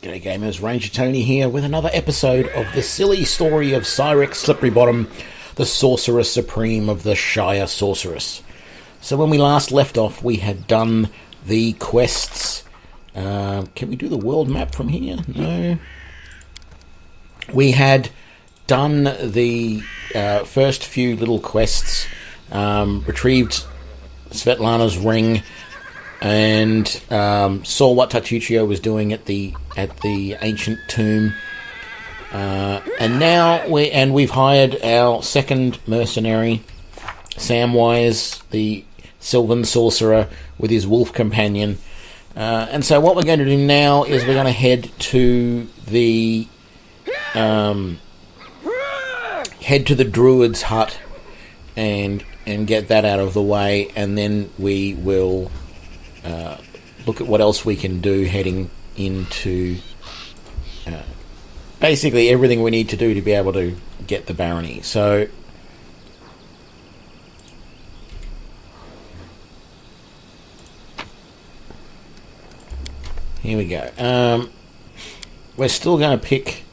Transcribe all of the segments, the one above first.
G'day gamers, Ranger Tony here with another episode of the silly story of Syrix, Slipperybottom, the Sorcerer Supreme of the Shire Sorcerous. So when we last left off, we had done the quests. Can we do the world map from here? No. We had done the first few little quests, retrieved Svetlana's ring, and saw what Tatuccio was doing at the ancient tomb, and now we've hired our second mercenary, Samwise, the Sylvan Sorcerer, with his wolf companion. And so what we're going to do now is we're going to head to the druid's hut and get that out of the way, and then we will look at what else we can do heading into basically everything we need to do to be able to get the barony. So here we go. We're still going to pick,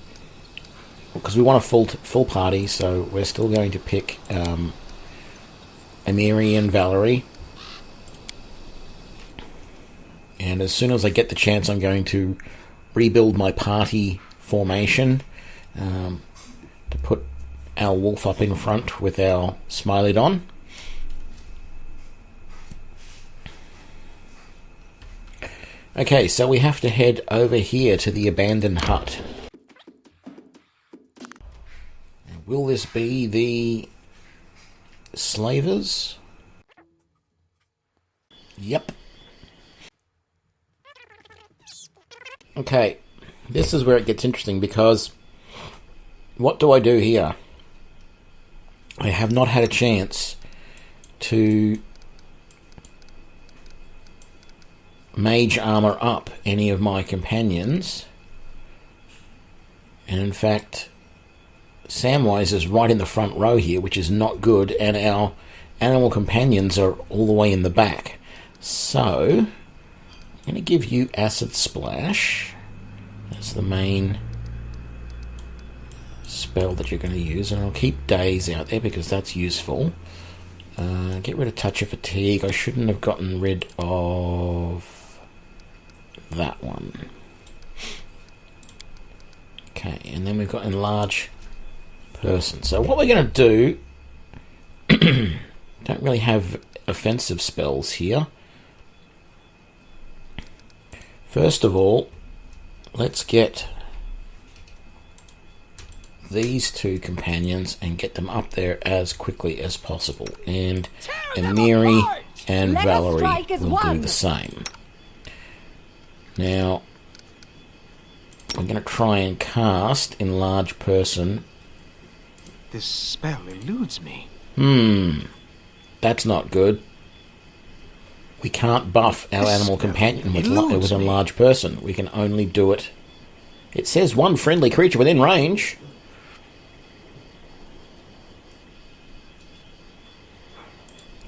because we want a full party, so we're still going to pick Amiri and Valerie. And as soon as I get the chance, I'm going to rebuild my party formation to put our wolf up in front with our Smilodon. Okay, so we have to head over here to the abandoned hut. Will this be the slavers? Yep. Okay, this is where it gets interesting, because what do I do here? I have not had a chance to mage armor up any of my companions, and in fact Samwise is right in the front row here, which is not good, and our animal companions are all the way in the back. So I'm going to give you Acid Splash. That's the main spell that you're going to use, and I'll keep Daze out there because that's useful. Get rid of Touch of Fatigue. I shouldn't have gotten rid of that one. Okay, and then we've got Enlarge Person. So what we're going to do, don't really have offensive spells here. First of all, let's get these two companions and get them up there as quickly as possible. And Amiri and Valerie will do the same. Now, I'm going to try and cast Enlarge Person. This spell eludes me. That's not good. We can't buff our animal companion with Enlarge Person. We can only do it. It says one friendly creature within range.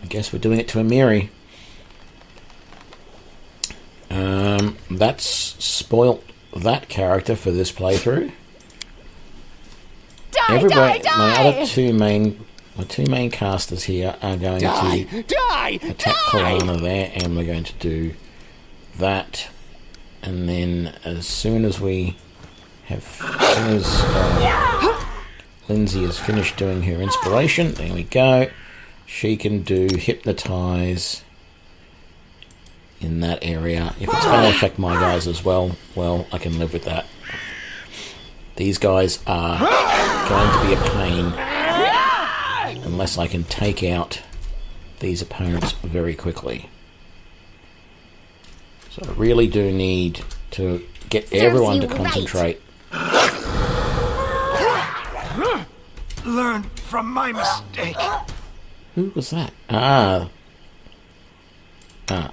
I guess we're doing it to Amiri. That's spoilt that character for this playthrough. Everybody, my two main casters here are going to attack Kalana there, and we're going to do that. And then as soon as Linzi has finished doing her inspiration, there we go. She can do Hypnotize in that area. If it's going to affect my guys as well, I can live with that. These guys are going to be a pain unless I can take out these opponents very quickly. So I really do need to get everyone to concentrate. Learn from my mistake. Who was that?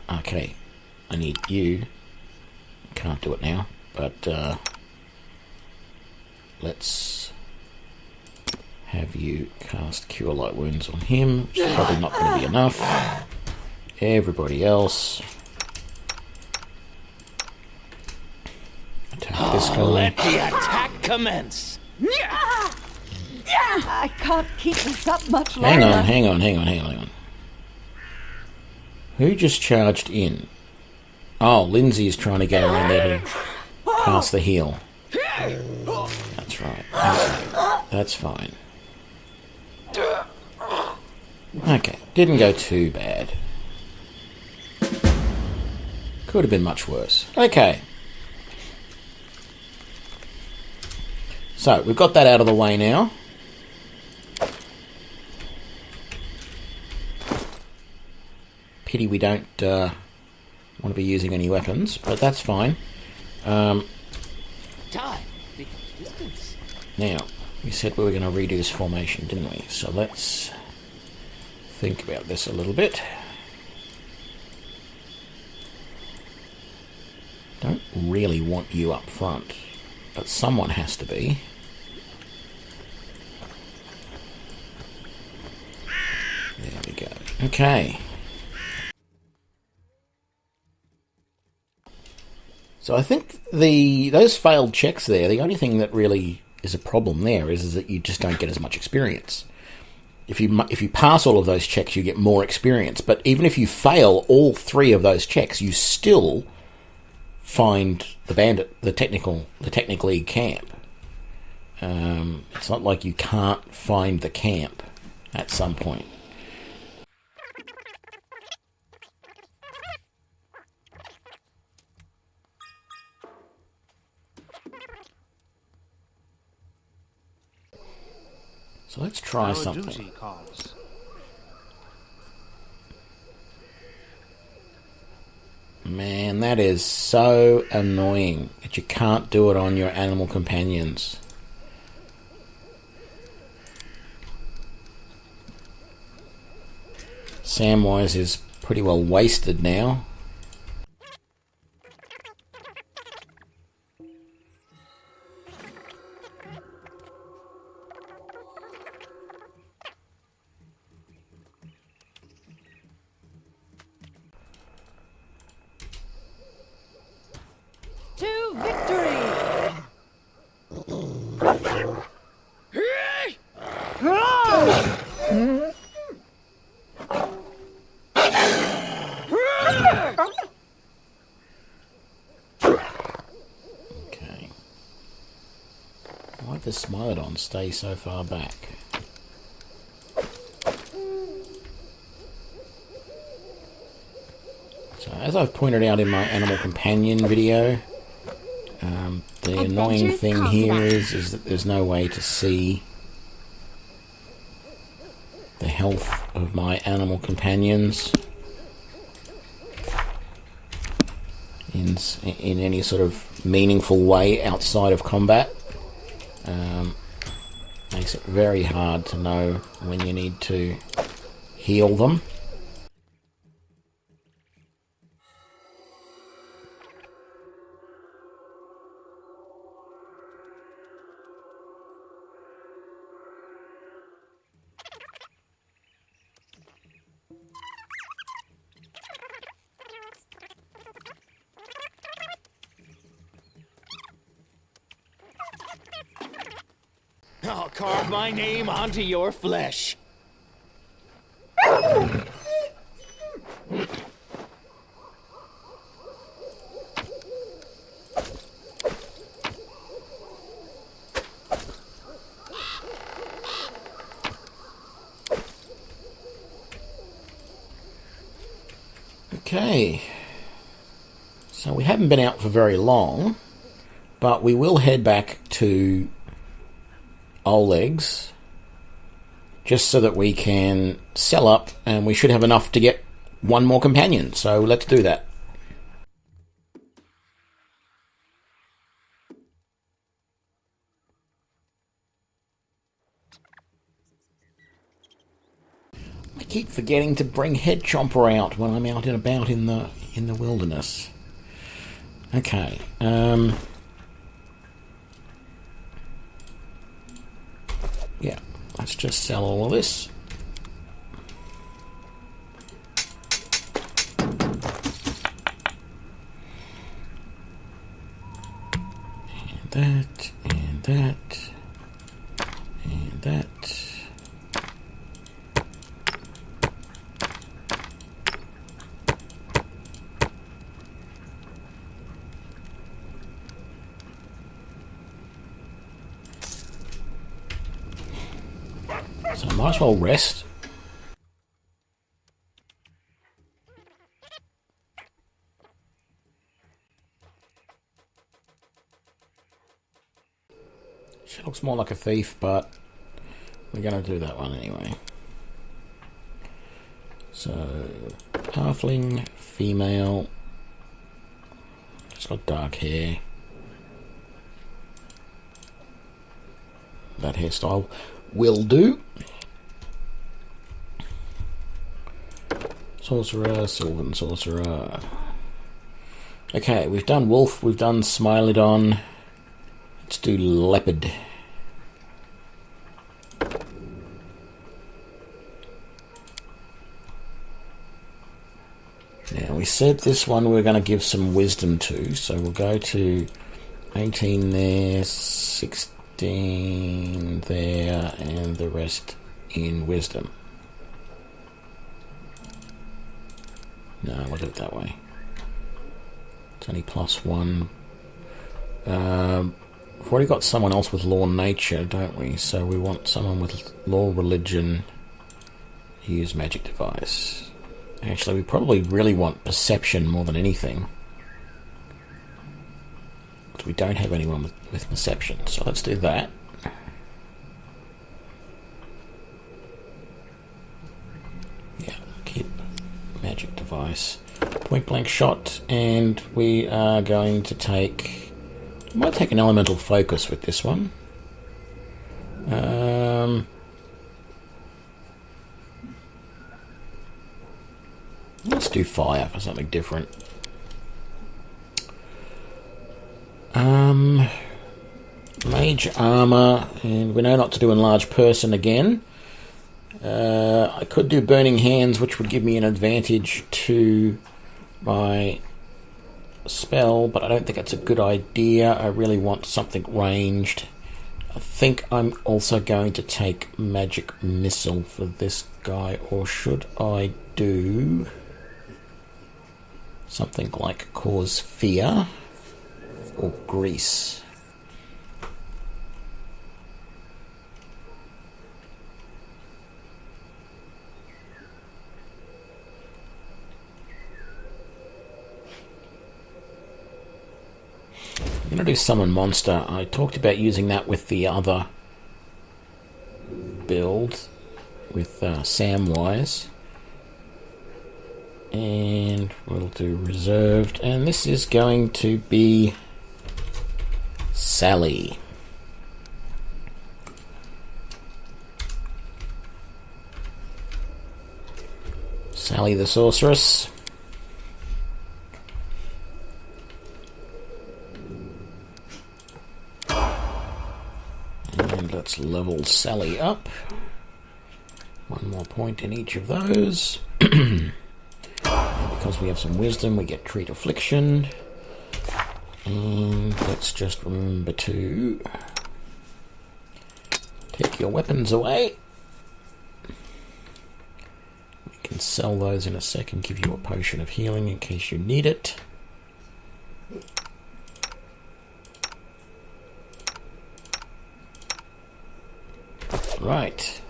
Okay. I need you. Can't do it now, but let's have you cast Cure Light Wounds on him, which is probably not going to be enough. Everybody else, attack this guy. Let the attack commence. I can't keep this up much longer. Hang on. Who just charged in? Oh, Linzi is trying to get around there to cast the heal. That's right. Okay. That's fine. Okay, didn't go too bad. Could have been much worse. Okay. So, we've got that out of the way now. Pity we don't want to be using any weapons, but that's fine. Time becomes distance. Now, we said we were going to redo this formation, didn't we? So let's think about this a little bit. Don't really want you up front, but someone has to be. There we go. Okay. So I think those failed checks there, the only thing that really is a problem there is that you just don't get as much experience. If you pass all of those checks, you get more experience. But even if you fail all 3 of those checks, you still find the Technic League camp. It's not like you can't find the camp at some point. So let's try something. Duty calls. Man, that is so annoying that you can't do it on your animal companions. Samwise is pretty well wasted now. To victory! Okay. Why did the Smilodon stay so far back? So, as I've pointed out in my Animal Companion video, the annoying thing here is that there's no way to see the health of my animal companions in any sort of meaningful way outside of combat. Makes it very hard to know when you need to heal them. I'll carve my name onto your flesh. Okay. So we haven't been out for very long, but we will head back to Oleg's just so that we can sell up, and we should have enough to get one more companion. So let's do that. I keep forgetting to bring Head Chomper out when I'm out and about in the wilderness. Okay. Yeah, let's just sell all of this. that, and that, and that. So I might as well rest. She looks more like a thief, but we're going to do that one anyway. So, halfling, female, just got dark hair. That hairstyle will do. Sorcerer, Sylvan Sorcerer. Okay, we've done Wolf, we've done Smilodon. Let's do Leopard. Now, we said this one we're going to give some wisdom to, so we'll go to 18 there, 16 there, and the rest in wisdom. No, we'll do it that way. It's only +1. We've already got someone else with law nature, don't we? So we want someone with law religion, use magic device. Actually, we probably really want perception more than anything. Because we don't have anyone with perception. So let's do that. Yeah, keep magic device. Point blank shot, and we are going to take... I might take an elemental focus with this one. Let's do fire for something different. Mage armor, and we know not to do enlarged person again. I could do burning hands, which would give me an advantage to my spell, but I don't think it's a good idea. I really want something ranged. I think I'm also going to take magic missile for this guy, or should I do something like cause fear or grease? I'm going to do summon monster. I talked about using that with the other build with Samwise, and we'll do reserved, and this is going to be Sally. Sally the Sorceress. And let's level Sally up. One more point in each of those. And because we have some wisdom, we get treat affliction. And let's just remember to take your weapons away. We can sell those in a second, give you a potion of healing in case you need it. Right.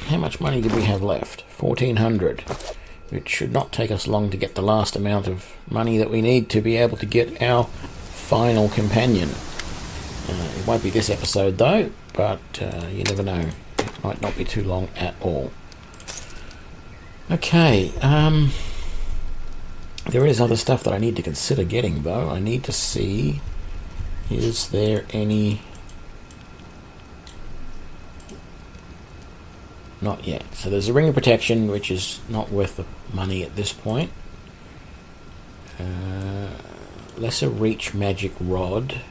How much money did we have left? 1,400. It should not take us long to get the last amount of money that we need to be able to get our final companion. It won't be this episode though, but you never know. It might not be too long at all. Okay, there is other stuff that I need to consider getting though. I need to see, is there any... Not yet. So there's a ring of protection, which is not worth the money at this point. Lesser reach magic rod.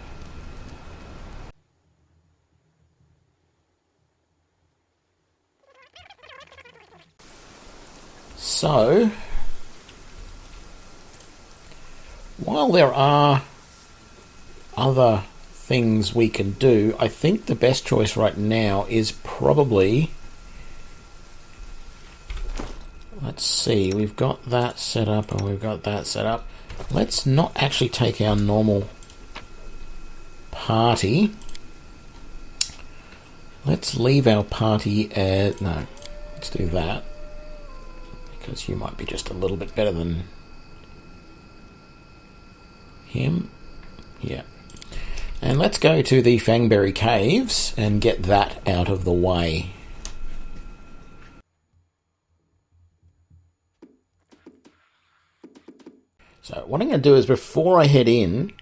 So, while there are other things we can do, I think the best choice right now is probably... Let's see, we've got that set up and we've got that set up. Let's not actually take our normal party. Let's leave our party as... No, let's do that. Because you might be just a little bit better than him. Yeah. And let's go to the Fangberry Caves and get that out of the way. So what I'm going to do is, before I head in,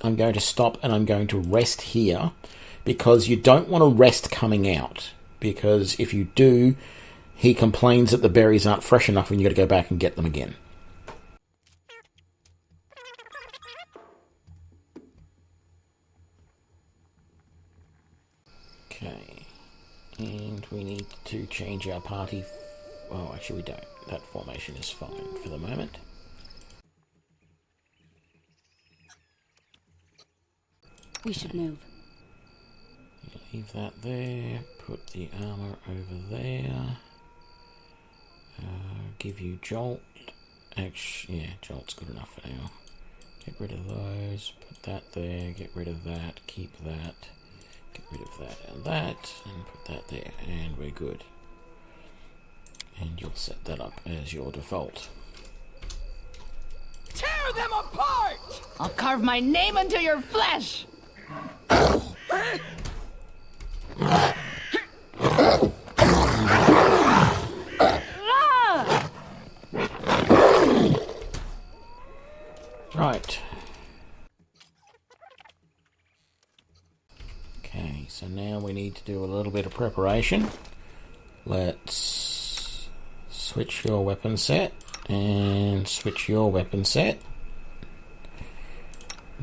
I'm going to stop and I'm going to rest here, because you don't want to rest coming out, because if you do, he complains that the berries aren't fresh enough and you've got to go back and get them again. Okay, and we need to change our party. Oh, actually we don't. That formation is fine for the moment. We should move. Leave that there. Put the armor over there. Give you Jolt. Actually, yeah, Jolt's good enough for now. Get rid of those. Put that there. Get rid of that. Keep that. Get rid of that and that. And put that there. And we're good. And you'll set that up as your default. Tear them apart! I'll carve my name into your flesh! Right. Okay, so now we need to do a little bit of preparation. Let's switch your weapon set and switch your weapon set.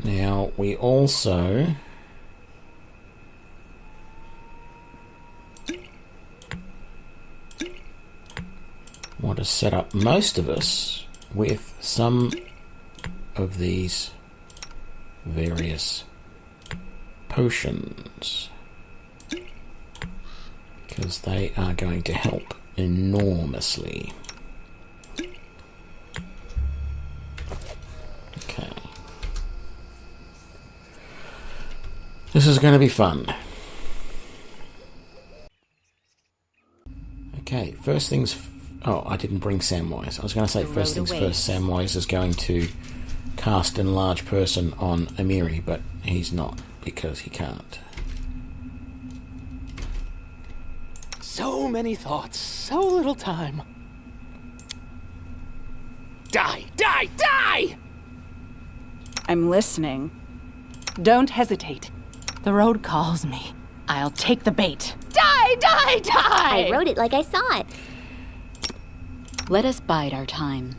Now we also want to set up most of us with some of these various potions, because they are going to help enormously. Okay. This is going to be fun. Okay, first things... Oh, I didn't bring Samwise. I was going to say first things first, Samwise is going to cast Enlarge Person on Amiri, but he's not, because he can't. So many thoughts, so little time. Die! Die! Die! I'm listening. Don't hesitate. The road calls me. I'll take the bait. Die! Die! Die! I wrote it like I saw it. Let us bide our time.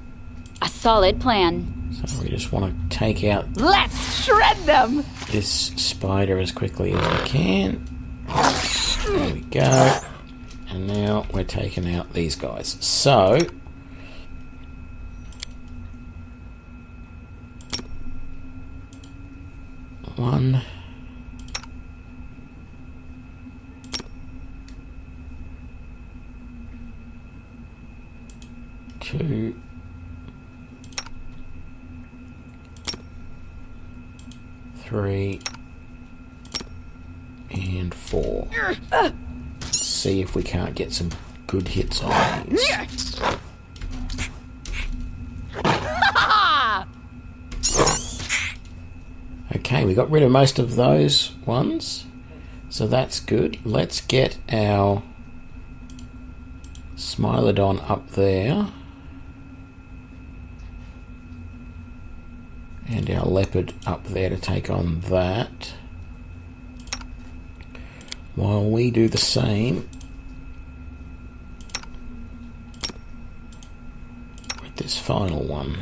A solid plan. So we just want to take out Let's shred them! this spider as quickly as we can. There we go. And now we're taking out these guys. So... One... 2... 3... and 4. Let's see if we can't get some good hits on these. Okay, we got rid of most of those ones, so that's good. Let's get our Smilodon up there. And our leopard up there to take on that. While we do the same with this final one.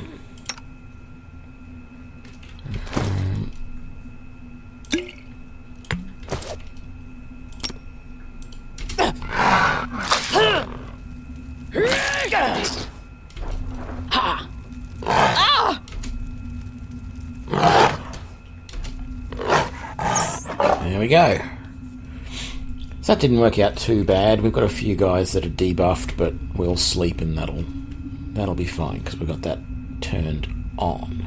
There we go. So that didn't work out too bad. We've got a few guys that are debuffed, but we'll sleep and that'll be fine because we've got that turned on.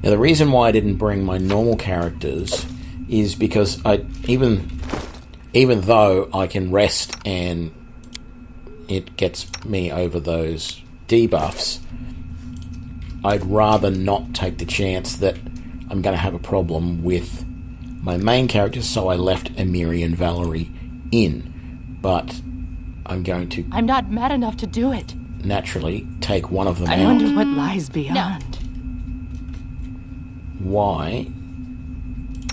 Now the reason why I didn't bring my normal characters is because even though I can rest and it gets me over those debuffs, I'd rather not take the chance that I'm going to have a problem with my main characters, so I left Amiri and Valerie in. But I'm going to... I'm not mad enough to do it. ...naturally take one of them out. I wonder what lies beyond. Why...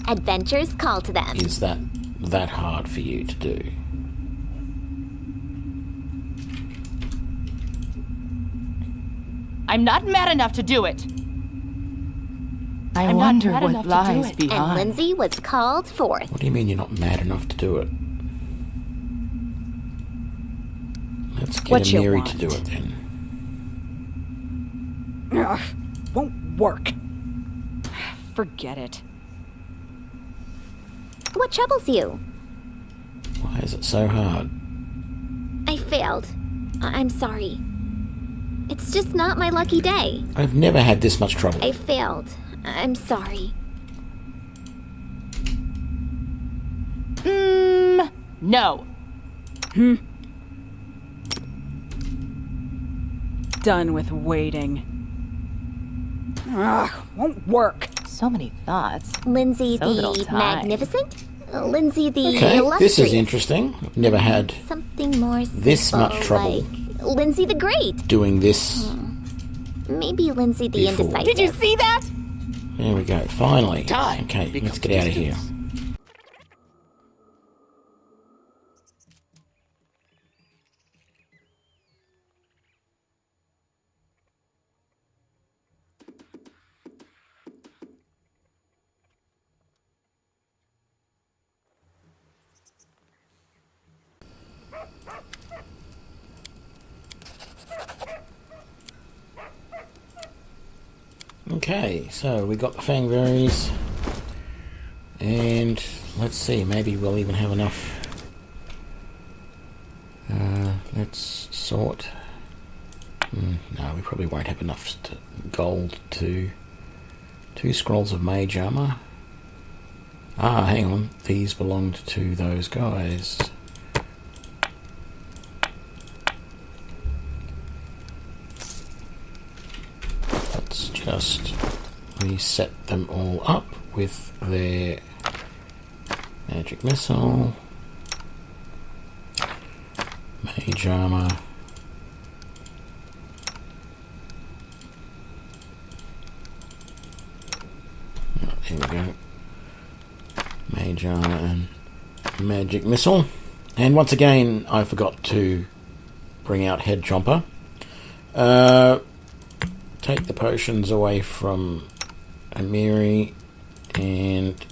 Adventures call to them. ...is that hard for you to do? I'm not mad enough to do it. I I'm wonder not mad what enough to lies do it. beyond. And Linzi was called forth. What do you mean you're not mad enough to do it? Let's get What you Amiri want? to do it then. Ugh, won't work. Forget it. What troubles you? Why is it so hard? I failed. I'm sorry. It's just not my lucky day. I've never had this much trouble. I failed. I'm sorry. No. Done with waiting. Ugh, won't work. So many thoughts. Linzi So little the time. Magnificent? Linzi the Okay, Illustrious? this is interesting. I've never had Something more this much simple, trouble. like Linzi the Great. doing this. Maybe Linzi the Before. Indecisive. Did you see that? There we go, finally. Time Okay, let's becomes get out of here. distance. Okay, so we got the Fangberries. And let's see, maybe we'll even have enough. Let's sort. No, we probably won't have enough gold to 2 scrolls of mage armor. Ah, hang on, these belonged to those guys. Let's just reset them all up with their magic missile, mage armor, here we go, mage armor and magic missile. And once again, I forgot to bring out Head Chomper. Take the potions away from Amiri, and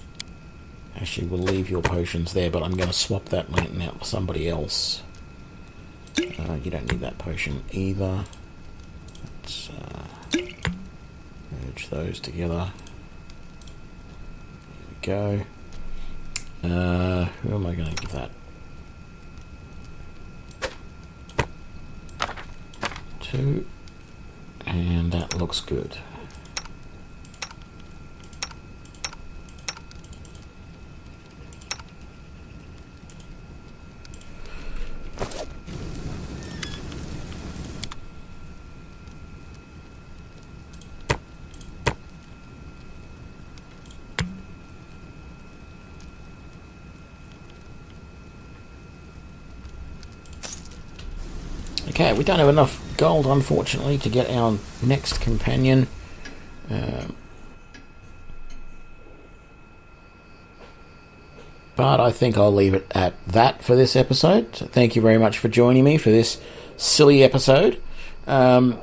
actually we'll leave your potions there, but I'm going to swap that lantern out for somebody else. You don't need that potion either. Let's merge those together. There we go. Who am I going to give that to? And that looks good. Okay, we don't have enough gold, unfortunately, to get our next companion. But I think I'll leave it at that for this episode. So thank you very much for joining me for this silly episode. And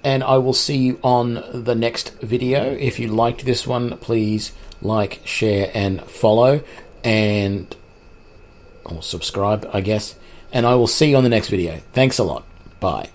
I will see you on the next video. If you liked this one, please like, share, and follow. Or subscribe, I guess. And I will see you on the next video. Thanks a lot. Bye.